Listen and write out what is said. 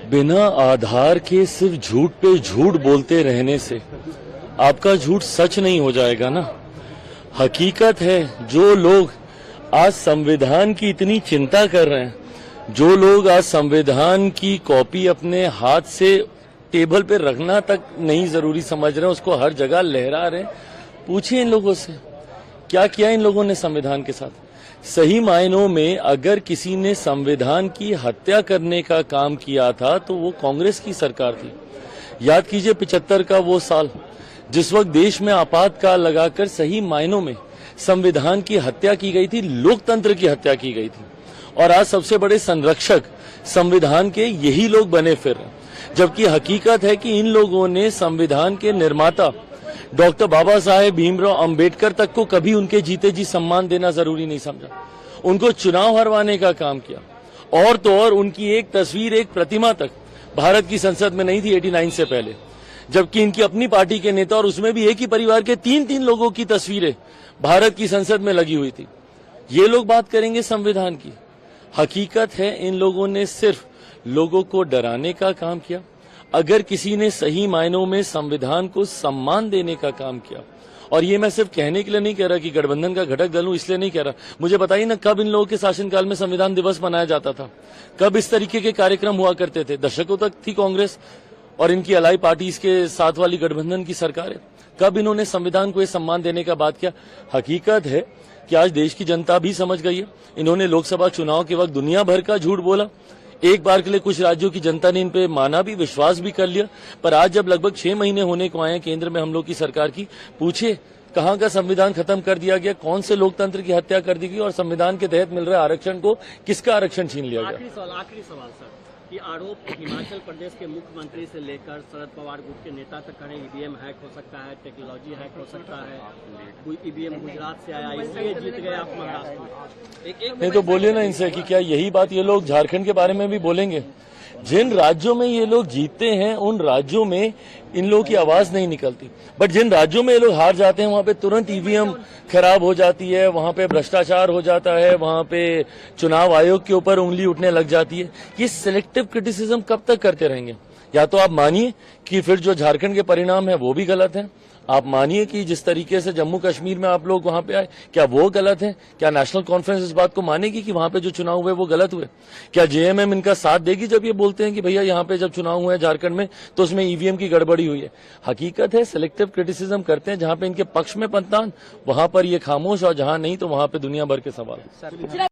बिना आधार के सिर्फ झूठ पे झूठ बोलते रहने से आपका झूठ सच नहीं हो जाएगा ना। हकीकत है, जो लोग आज संविधान की इतनी चिंता कर रहे हैं, जो लोग आज संविधान की कॉपी अपने हाथ से टेबल पे रखना तक नहीं जरूरी समझ रहे हैं, उसको हर जगह लहरा रहे हैं, पूछिए इन लोगों से क्या किया इन लोगों ने संविधान के साथ। सही मायनों में अगर किसी ने संविधान की हत्या करने का काम किया था तो वो कांग्रेस की सरकार थी। याद कीजिए 75 का वो साल जिस वक्त देश में आपातकाल लगाकर सही मायनों में संविधान की हत्या की गई थी, लोकतंत्र की हत्या की गई थी, और आज सबसे बड़े संरक्षक संविधान के यही लोग बने फिर रहे हैं। जबकि हकीकत है कि इन लोगों ने संविधान के निर्माता डॉक्टर बाबा साहेब भीमराव अंबेडकर तक को कभी उनके जीते जी सम्मान देना जरूरी नहीं समझा। उनको चुनाव हरवाने का काम किया, और तो और उनकी एक तस्वीर, एक प्रतिमा तक भारत की संसद में नहीं थी 89 से पहले, जबकि इनकी अपनी पार्टी के नेता और उसमें भी एक ही परिवार के 3-3 लोगों की तस्वीरें भारत की संसद में लगी हुई थी। ये लोग बात करेंगे संविधान की। हकीकत है इन लोगों ने सिर्फ लोगों को डराने का काम किया। अगर किसी ने सही मायनों में संविधान को सम्मान देने का काम किया, और ये मैं सिर्फ कहने के लिए नहीं कह रहा कि गठबंधन का घटक दल हूं इसलिए नहीं कह रहा, मुझे बताइए ना कब इन लोगों के शासनकाल में संविधान दिवस मनाया जाता था, कब इस तरीके के कार्यक्रम हुआ करते थे। दशकों तक थी कांग्रेस और इनकी अलाई पार्टीज के साथ वाली गठबंधन की सरकार है, कब इन्होंने संविधान को ये सम्मान देने का बात किया। हकीकत है कि आज देश की जनता भी समझ गई है। इन्होंने लोकसभा चुनाव के वक्त दुनिया भर का झूठ बोला, एक बार के लिए कुछ राज्यों की जनता ने इन पे माना भी, विश्वास भी कर लिया, पर आज जब लगभग 6 महीने होने को आए हैं केंद्र में हम लोग की सरकार की, पूछे कहां का संविधान खत्म कर दिया गया, कौन से लोकतंत्र की हत्या कर दी गई, और संविधान के तहत मिल रहे आरक्षण को किसका आरक्षण छीन लिया गया। आखिरी सवाल सर, ये आरोप हिमाचल प्रदेश के मुख्यमंत्री से लेकर शरद पवार गुट के नेता तक खड़े, ईवीएम हैक हो सकता है, टेक्नोलॉजी हैक हो सकता है, कोई ईवीएम गुजरात से आया इसलिए जीत गए आप महाराष्ट्र। नहीं तो बोलिए ना इनसे कि क्या यही बात ये लोग झारखंड के बारे में भी बोलेंगे। जिन राज्यों में ये लोग जीतते हैं उन राज्यों में इन लोगों की आवाज नहीं निकलती, बट जिन राज्यों में ये लोग हार जाते हैं वहां पे तुरंत ईवीएम खराब हो जाती है, वहां पे भ्रष्टाचार हो जाता है, वहां पे चुनाव आयोग के ऊपर उंगली उठने लग जाती है। ये सिलेक्टिव क्रिटिसिज्म कब तक करते रहेंगे? या तो आप मानिए कि फिर जो झारखंड के परिणाम है वो भी गलत है, आप मानिए कि जिस तरीके से जम्मू कश्मीर में आप लोग वहां पे आए क्या वो गलत है, क्या नेशनल कॉन्फ्रेंस इस बात को मानेगी कि वहां पे जो चुनाव हुए वो गलत हुए, क्या जेएमएम इनका साथ देगी जब ये बोलते हैं कि भैया यहाँ पे जब चुनाव हुए झारखंड में तो उसमें ईवीएम की गड़बड़ी हुई है। हकीकत है सिलेक्टिव क्रिटिसिज्म करते हैं, जहां पे इनके पक्ष में पंतान वहां पर ये खामोश, और जहां नहीं तो वहां पे दुनिया भर के सवाल।